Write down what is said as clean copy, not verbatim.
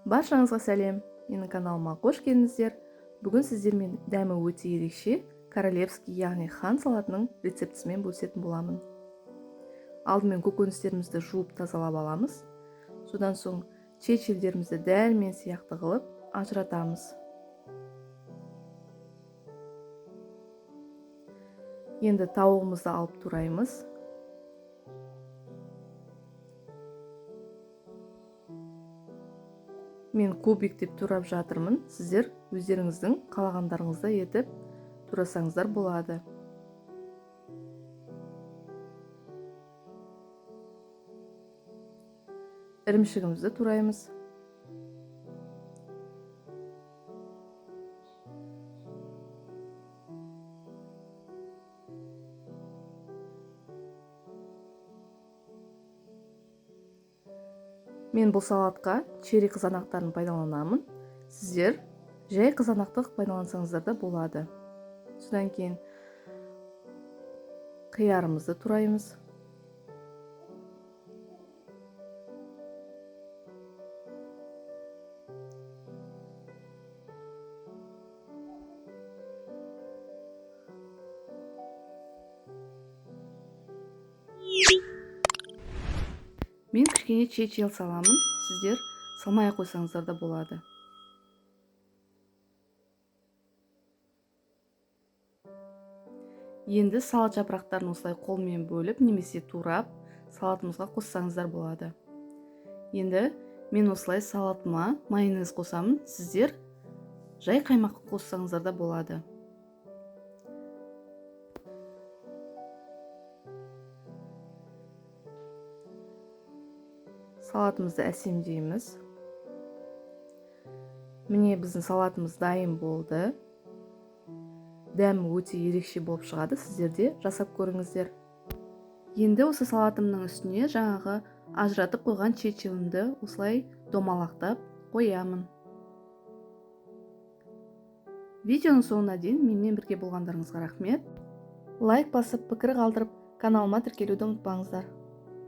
Баршаңызға сәлем, менің каналыма қош келдіңіздер. Бүгін сіздермен дәмі өте ерекше королевский, яғни хан салатының рецептісімен бөлісетін боламын. Алдымен көкөністерімізді жуып тазалап аламыз. Содан соң чечилдерімізді дәл мен сияқты қылып ажыратамыз. Енді тауығымызды алып тураймыз. Мен кубиктеп турап жатырмын. Сіздер өздеріңіздің қалағандарыңызды етіп турасаңыздар болады. Ірімшігімізді тураймыз. Мен бұл салатқа черри қызанақтарын пайдаланамын. Сіздер жай қызанақты пайдалансаңыздар да болады. Содан кейін қиярымызды тураймыз. Мен кішкене чечил саламын. Сіздер салмай қойсаңыздар да болады. Енді салат жапырақтарын осылай қолмен бөліп немесе турап салатымызға қоссаңыздар болады. Енді мен осылай салатыма майонез қосамын. Сіздер жай қаймақ қоссаңыздар да болады. Салатымызды әсемдейміз. Міне біздің салатымыз дайын болды. Дәмі өте ерекше болып шығады. Сіздер де жасап көріңіздер. Енді осы салатымның үстіне жаңағы ажыратып қойған чечилімді осылай домалақтап қоямын. Видеоның соңына дейін менімен бірге болғандарыңызға рахмет. Лайк басып, пікір қалдырып, каналыма тіркелуді ұмытпаңыздар.